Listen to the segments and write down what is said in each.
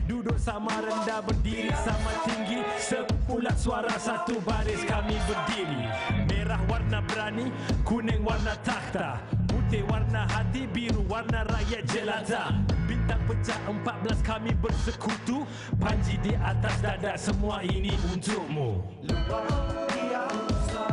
Duduk sama rendah, berdiri sama tinggi, sepulat suara satu baris kami berdiri. Merah warna berani, kuning warna takhta, putih warna hati, biru warna rakyat jelata. Bintang pecah 14 kami bersekutu, panji di atas dada, semua ini untukmu. Luar biasa.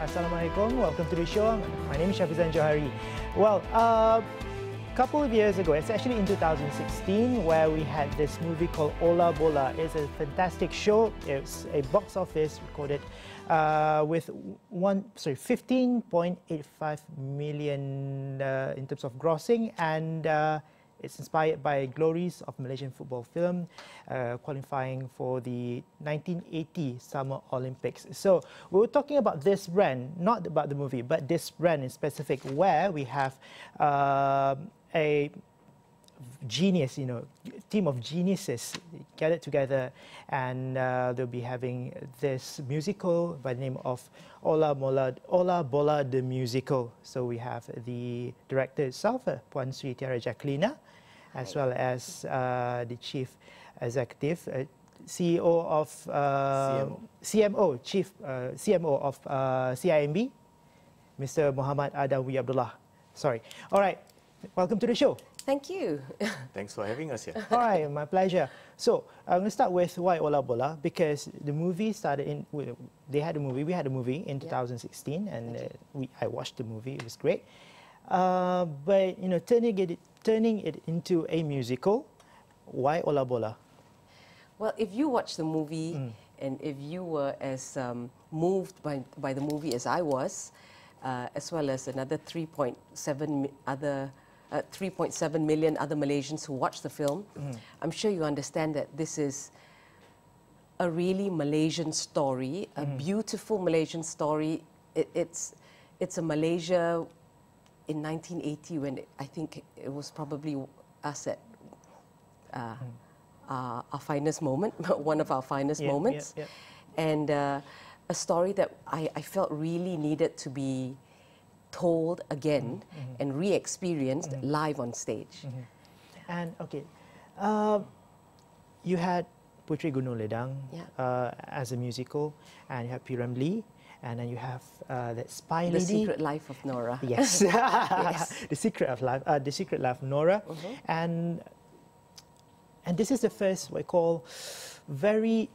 Assalamualaikum, welcome to the show. My name is Shafizan Johari. Well, a couple of years ago, it's actually in 2016, where we had this movie called Ola Bola. It's a fantastic show. It's a box office recorded with 15.85 million in terms of grossing, and it's inspired by glories of Malaysian football film, qualifying for the 1980 Summer Olympics. So we were talking about this brand, not about the movie, but this brand in specific, where we have a genius, team of geniuses gathered together, and they'll be having this musical by the name of Ola Bola the Musical. So we have the director itself, Puan Sri Tiara Jacquelina, as well as the chief executive, CEO of CMO of CIMB, Mr. Muhammad Adawi Abdullah. Sorry. All right. Welcome to the show. Thank you. Thanks for having us here. All right, my pleasure. So I'm going to start with why Ola Bola, because the movie started in. We had a movie in 2016, and I watched the movie. It was great. But turning it into a musical, why Ola Bola? Well, if you watch the movie and if you were as moved by the movie as I was, as well as another 3.7 million other Malaysians who watched the film, I'm sure you understand that this is a really Malaysian story, a beautiful Malaysian story. It's a Malaysia in 1980, when I think it was probably us at our finest moment, one of our finest moments. And a story that I felt really needed to be told again and re-experienced live on stage. And okay, you had Puteri Gunung Ledang as a musical, and you have P. Ramlee, and then you have that spy lady. The Secret Life of Nora. Yes, yes. The Secret Life of Nora, and this is the first what I call very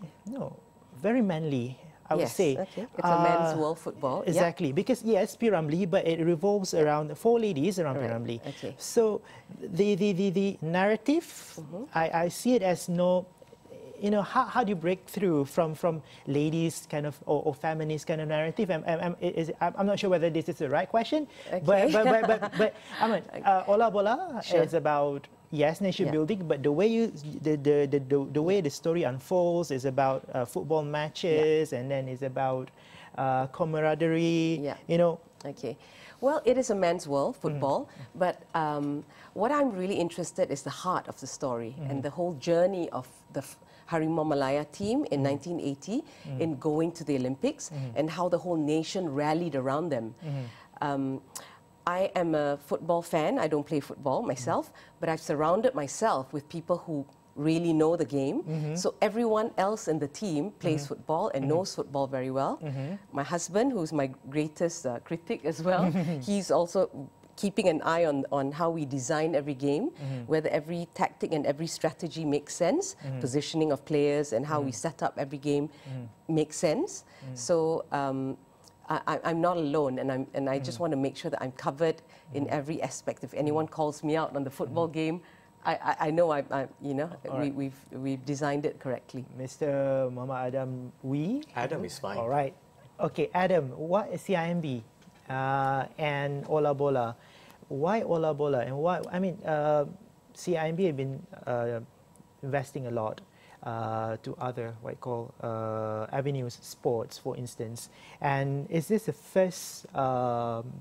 manly. I would say. Okay. It's a men's world football. Exactly, because yes, P. Ramlee, but it revolves around 4 ladies around P. Ramlee. Okay. So the narrative, I see it as how do you break through from ladies kind of or feminist kind of narrative? I'm not sure whether this is the right question, but I mean, Ola Bola is about. Yes, nation building, but the way the way the story unfolds is about football matches, and then it's about camaraderie. Okay. Well, it is a men's world, football, but what I'm really interested is the heart of the story and the whole journey of the Harimau Malaya team in 1980 in going to the Olympics, and how the whole nation rallied around them. I am a football fan. I don't play football myself, but I've surrounded myself with people who really know the game. So everyone else in the team plays football and knows football very well. My husband, who's my greatest critic as well, he's also keeping an eye on how we design every game, whether every tactic and every strategy makes sense, positioning of players and how we set up every game makes sense. So I'm not alone, and I just want to make sure that I'm covered in every aspect. If anyone calls me out on the football game, I know we've designed it correctly. Mr. Muhammad Adam, Adam is fine. All right. Okay, Adam, what is CIMB and Ola Bola? Why Ola Bola, and why? I mean, CIMB have been investing a lot to other avenues, sports, for instance. And is this the first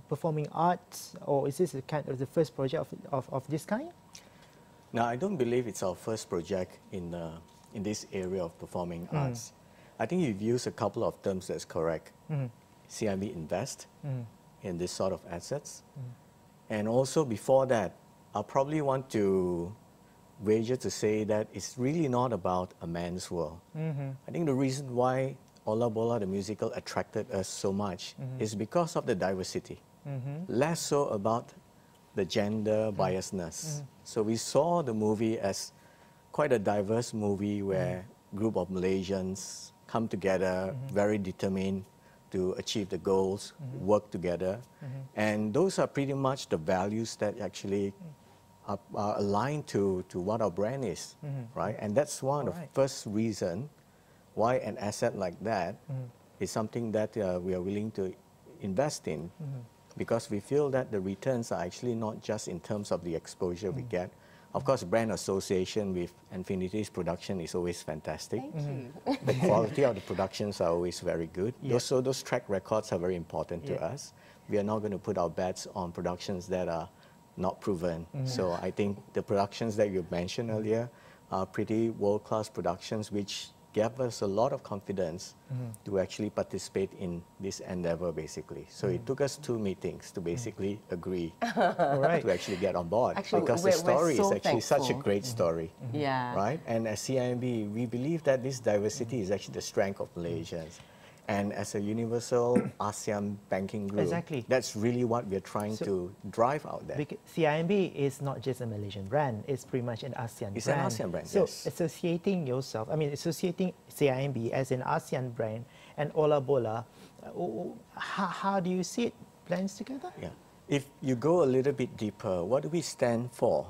performing arts, or is this the kind of the first project of this kind? Now, I don't believe it's our first project in this area of performing arts. I think you've used a couple of terms that's correct. CIMB invest in this sort of assets. And also before that, I probably want to wager to say that it's really not about a man's world. I think the reason why Ola Bola, the musical, attracted us so much is because of the diversity. Less so about the gender biasness. So we saw the movie as quite a diverse movie where a group of Malaysians come together, very determined to achieve the goals, work together. And those are pretty much the values that actually are aligned to what our brand is, right? And that's one of the first reason why an asset like that is something that we are willing to invest in, because we feel that the returns are actually not just in terms of the exposure we get. Of course, brand association with Infinity's production is always fantastic. Thank you. The quality of the productions are always very good. So those track records are very important to us. We are not going to put our bets on productions that are not proven. So I think the productions that you mentioned earlier are pretty world-class productions, which gave us a lot of confidence to actually participate in this endeavor, basically. So it took us 2 meetings to basically agree to actually get on board. Actually, because the story so is actually such a thankful. great story. Yeah. Right? And as CIMB, we believe that this diversity is actually the strength of Malaysians. And as a universal ASEAN banking group, that's really what we're trying to drive out there. Because CIMB is not just a Malaysian brand, it's pretty much an ASEAN brand. It's an ASEAN brand, so yes. associating CIMB as an ASEAN brand and Ola Bola, how do you see it blends together? Yeah. If you go a little bit deeper, what do we stand for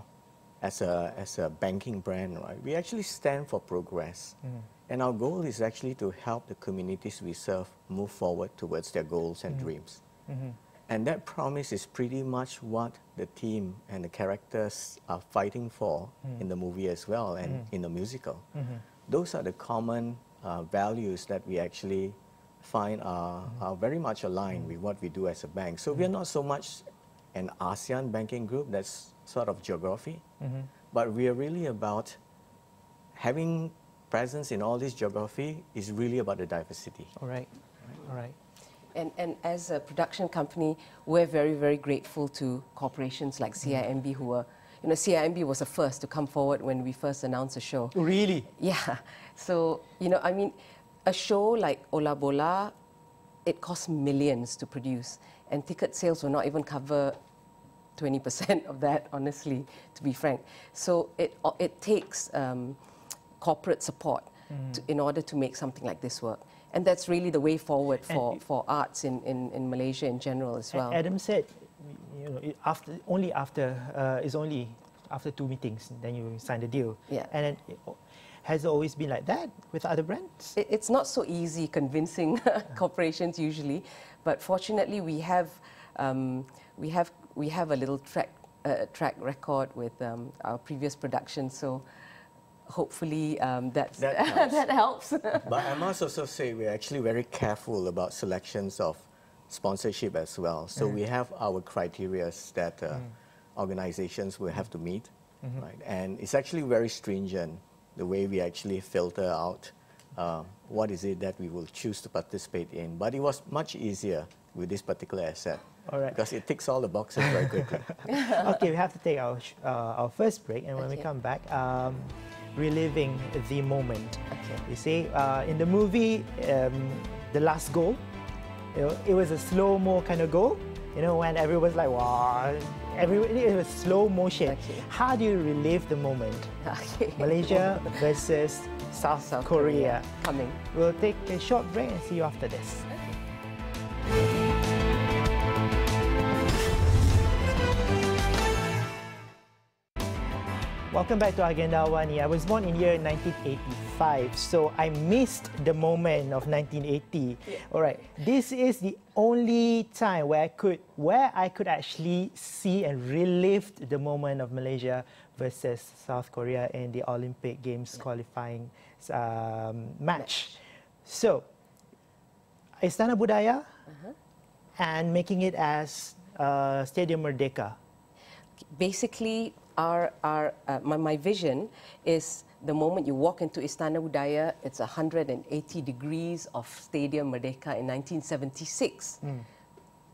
as a banking brand, right? We actually stand for progress. And our goal is actually to help the communities we serve move forward towards their goals and dreams. And that promise is pretty much what the team and the characters are fighting for in the movie as well, and in the musical. Those are the common values that we actually find are very much aligned with what we do as a bank. So we are not so much an ASEAN banking group, that's sort of geography, but we are really about having presence in all this geography is really about the diversity. All right. And as a production company, we're very, very grateful to corporations like CIMB who were, CIMB was the first to come forward when we first announced the show. Really? Yeah. So, I mean, a show like Ola Bola, it costs millions to produce, and ticket sales will not even cover 20% of that, honestly, to be frank. So it takes corporate support in order to make something like this work. And that's really the way forward for arts in Malaysia in general as well. Adam said, only after 2 meetings, then you sign the deal. Yeah. And has it always been like that with other brands? It's not so easy convincing corporations usually, but fortunately we have a little track record with our previous production. So hopefully that helps. But I must also say we're actually very careful about selections of sponsorship as well. So we have our criteria that organizations will have to meet, right? And it's actually very stringent, the way we actually filter out what is it that we will choose to participate in. But it was much easier with this particular asset. All right. Because it ticks all the boxes very quickly. Okay, we have to take our first break, and when we come back, reliving the moment. Okay. You see, in the movie, the last goal, it was a slow-mo kind of goal. When everyone's like, wow, it was slow motion. Okay. How do you relive the moment? Okay. Malaysia versus South Korea. Coming. We'll take a short break and see you after this. Welcome back to Agenda AWANI. I was born in year 1985, so I missed the moment of 1980. Yeah. All right, this is the only time where I could actually see and relive the moment of Malaysia versus South Korea in the Olympic Games qualifying match. So, Istana Budaya and making it as Stadium Merdeka. Basically, my vision is the moment you walk into Istana Budaya, it's 180 degrees of Stadium Merdeka in 1976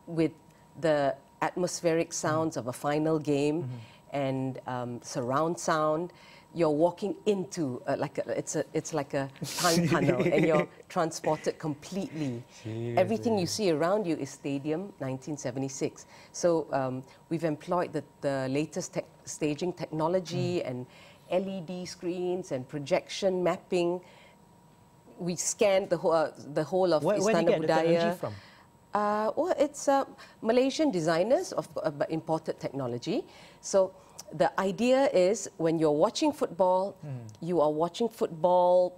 with the atmospheric sounds of a final game and surround sound. You're walking into it's like a time tunnel, and you're transported completely. Seriously. Everything you see around you is Stadium 1976. So we've employed the latest staging technology and LED screens and projection mapping. We scanned the whole of Where Istana do you get the Budaya. technology from? Well, it's Malaysian designers of imported technology. So the idea is when you're watching football, you are watching football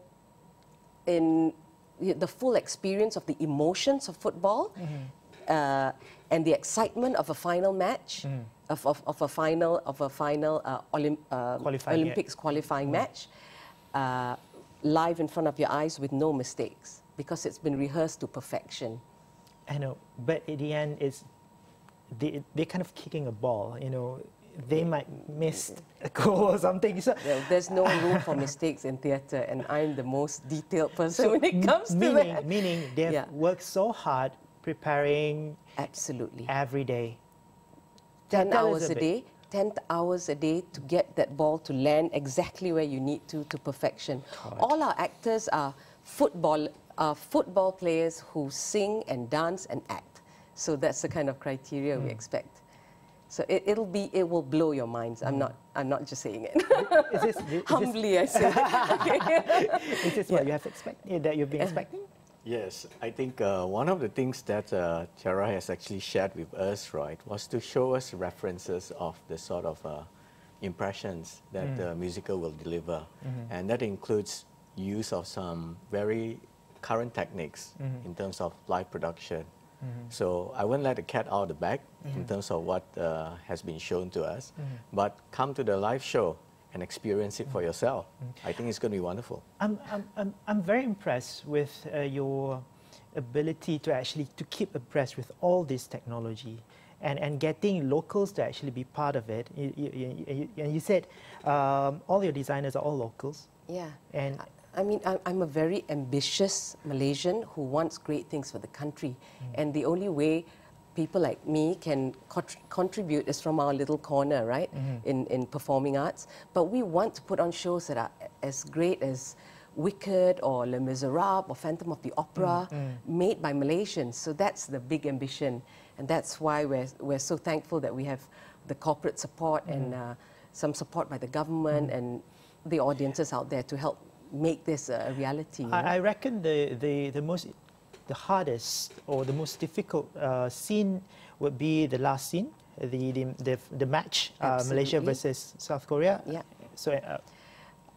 in the full experience of the emotions of football and the excitement of a final match, of a final Olympics qualifying match, live in front of your eyes with no mistakes, because it's been rehearsed to perfection. I know, but at the end, they're kind of kicking a ball, you know. They might miss a goal or something. So well, there's no room for mistakes in theatre, and I'm the most detailed person when it comes to that. Meaning they've worked so hard preparing absolutely every day. 10 hours a day. 10 hours a day to get that ball to land exactly where you need to perfection. God. All our actors are football players who sing and dance and act. So that's the kind of criteria we expect. So it will blow your minds. I'm not just saying it. Humbly, I say it. Is this what you have that you've been expecting? Yes, I think one of the things that Tiara has actually shared with us, right, was to show us references of the sort of impressions that the musical will deliver. And that includes use of some very current techniques in terms of live production. So I won't let the cat out of the bag in terms of what has been shown to us, but come to the live show and experience it for yourself. I think it's going to be wonderful. I'm very impressed with your ability to actually keep abreast with all this technology and getting locals to actually be part of it. And you said all your designers are all locals. Yeah. And I mean, I'm a very ambitious Malaysian who wants great things for the country. And the only way people like me can contribute is from our little corner, right, in performing arts. But we want to put on shows that are as great as Wicked or Les Miserables or Phantom of the Opera, made by Malaysians. So that's the big ambition. And that's why we're so thankful that we have the corporate support and some support by the government and the audiences out there to help make this a reality. I reckon the hardest or the most difficult scene would be the last scene, the match, Malaysia versus South Korea. Yeah. So,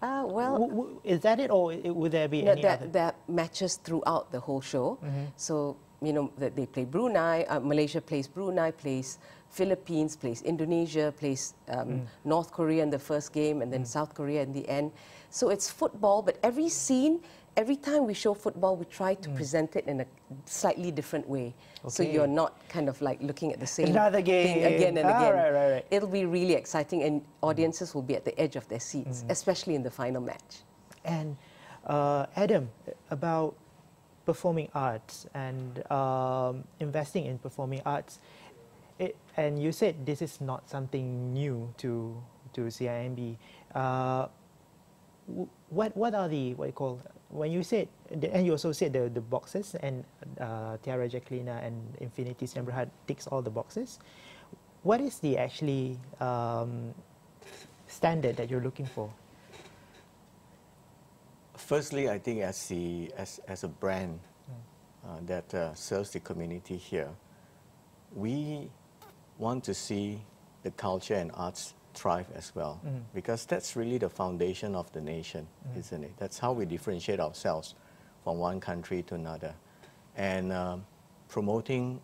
well, is that it, or would there be any other? There are matches throughout the whole show. So you know that they play Brunei. Malaysia plays Brunei, plays Philippines, plays Indonesia, plays North Korea in the first game, and then South Korea in the end. So it's football, but every scene, every time we show football, we try to present it in a slightly different way. Okay. So you're not kind of like looking at the same thing again and again. Right. It'll be really exciting, and audiences will be at the edge of their seats, especially in the final match. And Adam, about performing arts and investing in performing arts, and you said this is not something new to CIMB. What are the, what you call, when you said, and you also said the boxes, and Tiara Jacquelina and Infinity Semberhad ticks all the boxes. What is the actually standard that you're looking for? Firstly, I think as a brand that serves the community here, we want to see the culture and arts thrive as well, because that's really the foundation of the nation, isn't it? That's how we differentiate ourselves from one country to another. And promoting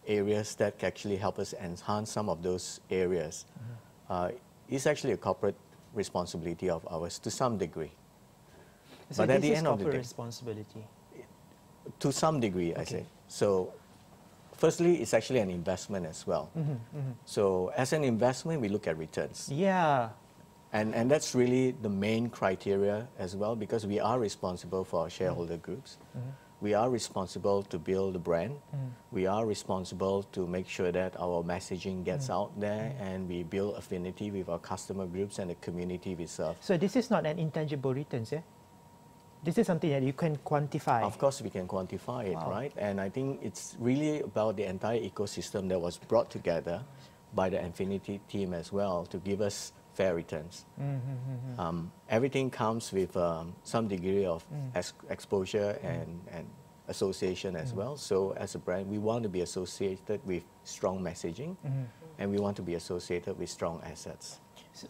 areas that actually help us enhance some of those areas is actually a corporate responsibility of ours to some degree. So but at the end of the corporate day, responsibility. to some degree, I say. So, firstly, it's actually an investment as well. So, as an investment, we look at returns. Yeah. And that's really the main criteria as well, because we are responsible for our shareholder groups. We are responsible to build the brand. We are responsible to make sure that our messaging gets out there, and we build affinity with our customer groups and the community we serve. So this is not an intangible returns, yeah? This is something that you can quantify. Of course, we can quantify it, right? And I think it's really about the entire ecosystem that was brought together by the Infinity team as well to give us fair returns. Everything comes with some degree of exposure and association as well. So as a brand, we want to be associated with strong messaging, and we want to be associated with strong assets.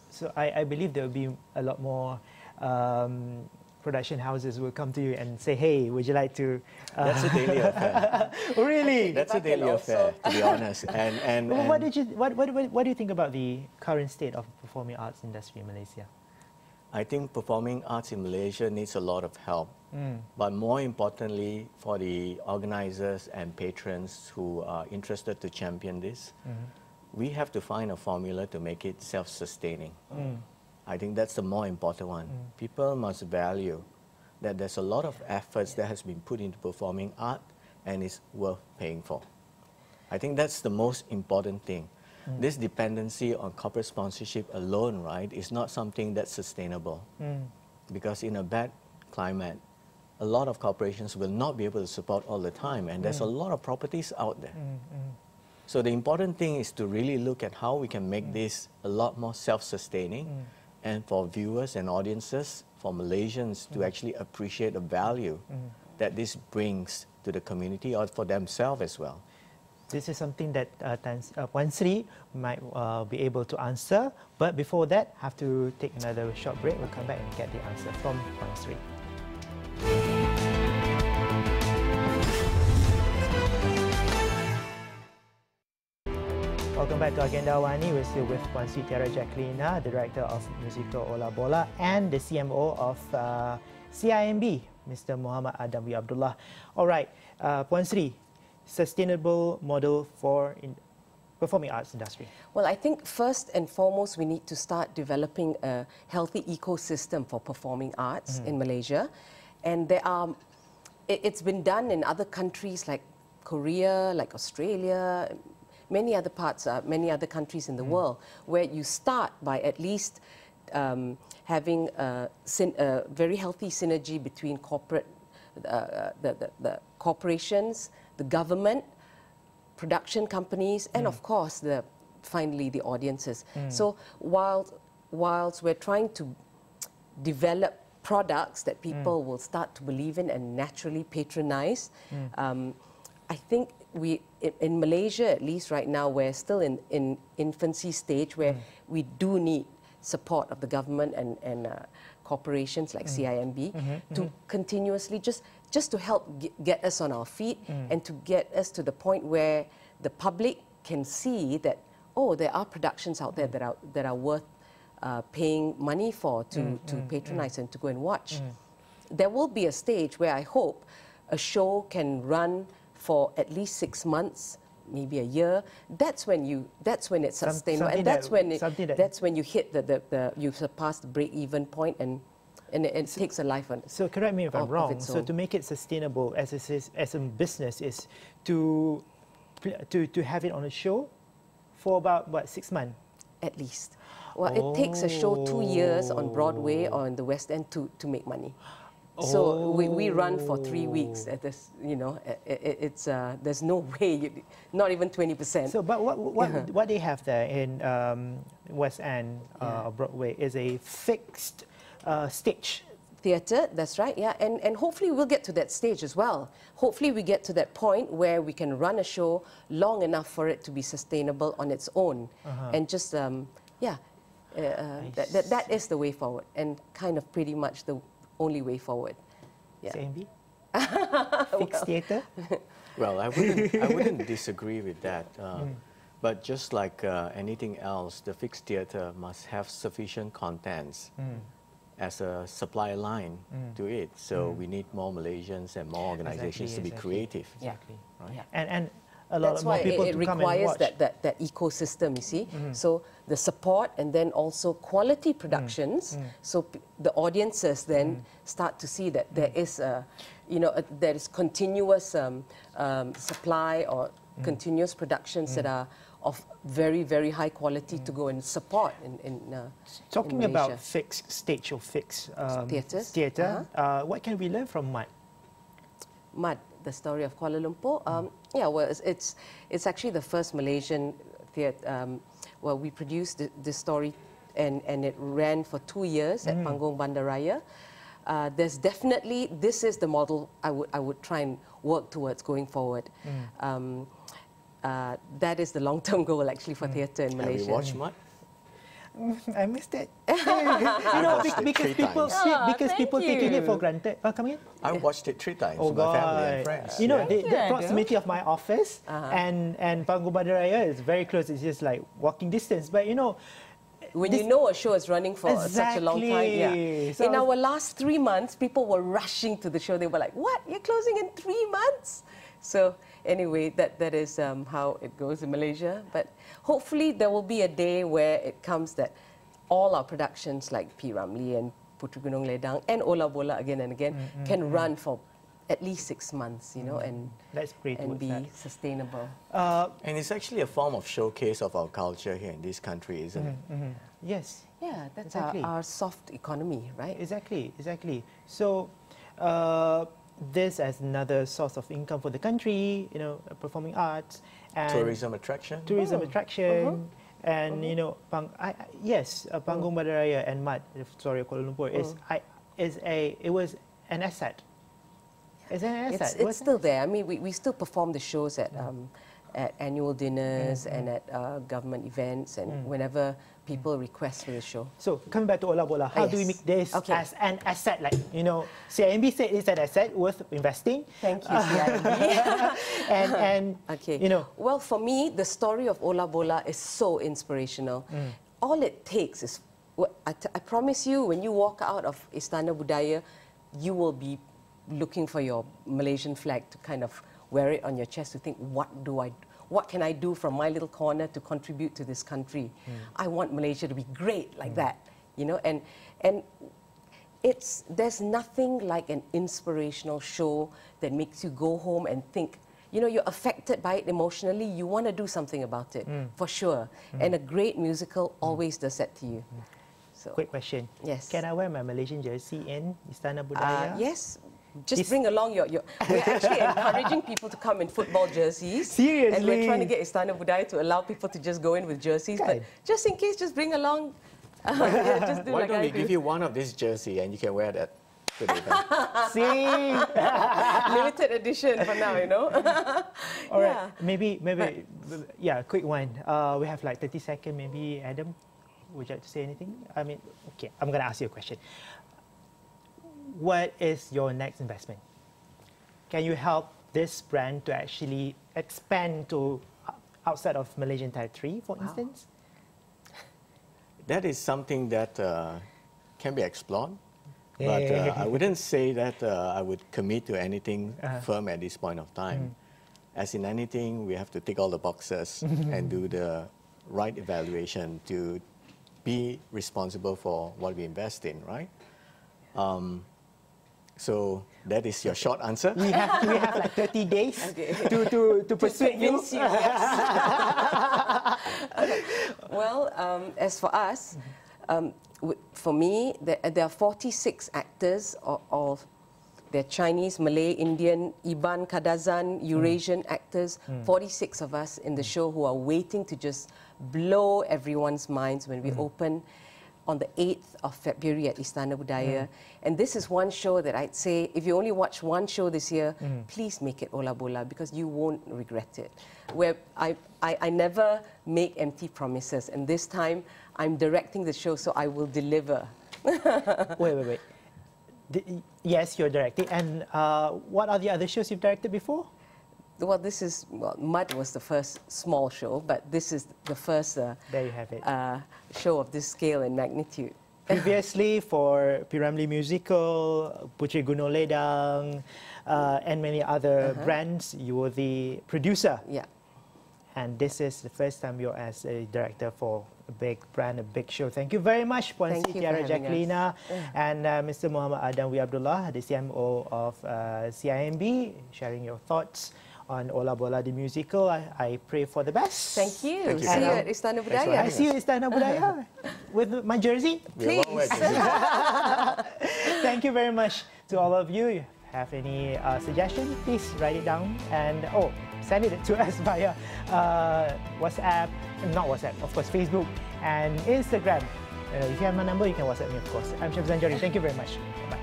So I believe there will be a lot more production houses will come to you and say, hey, would you like to... That's a daily affair. Really? That's a daily affair, to be honest. What do you think about the current state of the performing arts industry in Malaysia? I think performing arts in Malaysia needs a lot of help. But more importantly, for the organizers and patrons who are interested to champion this, we have to find a formula to make it self-sustaining. I think that's the more important one. People must value that there's a lot of efforts that has been put into performing art and it's worth paying for. I think that's the most important thing. This dependency on corporate sponsorship alone, right, is not something that's sustainable. Because in a bad climate, a lot of corporations will not be able to support all the time, and there's a lot of properties out there. So the important thing is to really look at how we can make this a lot more self-sustaining, and for viewers and audiences, for Malaysians to actually appreciate the value that this brings to the community or for themselves as well. This is something that Puan Sri might be able to answer. But before that, have to take another short break. We'll come back and get the answer from Puan Sri. Welcome back to Agenda AWANI. We're still with Puan Sri Tiara Jacquelina, the Director of Musical Ola Bola, and the CMO of CIMB, Mr. Muhammad Adamwi Abdullah. All right, Puan Sri, sustainable model for performing arts industry. Well, I think first and foremost, we need to start developing a healthy ecosystem for performing arts in Malaysia. And it's been done in other countries like Korea, like Australia, many other countries in the world, where you start by at least having a very healthy synergy between the corporations, the government, production companies, and of course, finally the audiences. So whilst we're trying to develop products that people will start to believe in and naturally patronize, I think in Malaysia, at least right now, we're still in infancy stage where we do need support of the government and corporations like CIMB to continuously just to help get us on our feet and to get us to the point where the public can see that, oh, there are productions out there that are worth paying money for to patronize and to go and watch. There will be a stage where I hope a show can run for at least 6 months, maybe a year. That's when it's sustainable, and that's when you hit you surpass the break-even point, and it takes a life on. So correct me if I'm wrong. So to make it sustainable as a business is to have it on a show for about what, 6 months at least. Well, it takes a show 2 years on Broadway or in the West End to make money. So we run for 3 weeks. At this, there's no way, not even 20%. So, but what they have there in West End Broadway is a fixed stage. Theatre, that's right, yeah. And hopefully we'll get to that stage as well. Hopefully we get to that point where we can run a show long enough for it to be sustainable on its own. And just, that is the way forward, and kind of pretty much the only way forward. Yeah. CIMB? Fixed theatre? Well, I wouldn't disagree with that. But just like anything else, the fixed theatre must have sufficient contents as a supply line to it. So we need more Malaysians and more organizations to be creative. Exactly. Right? Yeah. And a lot That's more why people it to come and requires watch. that ecosystem, you see. So the support and then also quality productions. So the audiences then start to see that there is there is continuous supply or continuous productions that are of very, very high quality to go and support in Talking in about Malaysia. fixed stage or fixed Theatres, theatre, what can we learn from Mud? Mud, the story of Kuala Lumpur. Yeah, well, it's actually the first Malaysian theatre. Well, we produced this story, and it ran for 2 years at Panggung Bandaraya. There's definitely, this is the model I would try and work towards going forward. That is the long-term goal actually for theatre in Malaysia. Have you watched Mud? I missed it. You know, watched it because 3 people, times. because people thank taking it for you. granted. Come in. I watched it 3 times Oh with my family God! and friends. You know, Yeah. the Yeah, proximity of my office and Panggung Bandaraya is very close. It's just like walking distance. But you know, When you know a show is running for such a long time, Exactly. So- in our last 3 months, people were rushing to the show. They were like, "What? You're closing in 3 months?" So anyway, that is how it goes in Malaysia. But hopefully, there will be a day where it comes that all our productions like P. Ramlee and Puteri Gunung Ledang and Ola Bola again and again can run for at least 6 months, you know, and let's pray and towards be that. sustainable. And it's actually a form of showcase of our culture here in this country, isn't it? Yes. Yeah, that's Exactly. our soft economy, right? Exactly, exactly. So, this as another source of income for the country, you know, performing arts and Tourism attraction. tourism attraction, and you know, Panggung Bandaraya and Mud, the story of Kuala Lumpur it was an asset. It's an asset. It's still there. I mean, we still perform the shows at annual dinners and at government events and whenever people request for the show. So coming back to Ola Bola, how do we make this as an asset? Like, you know, CIMB said it's an asset worth investing. Thank you, CIMB. and Okay. you know, Well, for me, the story of Ola Bola is so inspirational. All it takes is, I promise you, when you walk out of Istana Budaya, you will be looking for your Malaysian flag to kind of wear it on your chest to think, what can I do from my little corner to contribute to this country? I want Malaysia to be great like that, you know, and there's nothing like an inspirational show that makes you go home and think, you know, you're affected by it emotionally, you want to do something about it, for sure. And a great musical always does that to you. So, quick question. Yes. Can I wear my Malaysian jersey in Istana Budaya? yes. Just bring along your... We're actually encouraging people to come in football jerseys. Seriously? And we're trying to get Istana Budaya to allow people to just go in with jerseys. But just in case, just bring along... just do Why like don't I we give you one of this jersey and you can wear that to the event? See? Limited edition for now, you know. All right. Maybe, yeah, quick one. We have like 30 seconds. Maybe Adam, would you like to say anything? I mean, okay, I'm going to ask you a question. What is your next investment? Can you help this brand to actually expand to outside of Malaysian territory, for instance? That is something that can be explored. But I wouldn't say that I would commit to anything firm at this point of time. As in anything, we have to tick all the boxes and do the right evaluation to be responsible for what we invest in, right? So that is your short answer. We have like 30 days to persuade you. Convince you, yes. Well, as for us, for me, there are 46 actors of they're Chinese, Malay, Indian, Iban, Kadazan, Eurasian actors, 46 of us in the show who are waiting to just blow everyone's minds when we open on the 8th of February at Istana Budaya. And this is one show that I'd say, if you only watch one show this year, please make it Ola Bola because you won't regret it. Where I never make empty promises, and this time I'm directing the show, so I will deliver. Wait. Yes, you're directing. And what are the other shows you've directed before? Well, this is, Mud was the first small show, but this is the first there you have it. Show of this scale and magnitude. Previously, for Piramli Musical, Putri Gunung Ledang, and many other brands, you were the producer. Yeah. And this is the first time you're as a director for a big brand, a big show. Thank you very much, Puan Thank Sri you for Tiara having Jacquelina and Mr. Muhammad Adamwi Abdullah, the CMO of CIMB, sharing your thoughts on Ola Bola the musical. I pray for the best. Thank you. Thank you. See you at Istana Budaya. I see you at Istana Budaya with my jersey. Please. Thank you very much to all of you. Have any suggestion, please write it down and send it to us via WhatsApp, not WhatsApp, of course, Facebook and Instagram. If you have my number, you can WhatsApp me, of course. I'm Shafizan Jari. Thank you very much. Bye.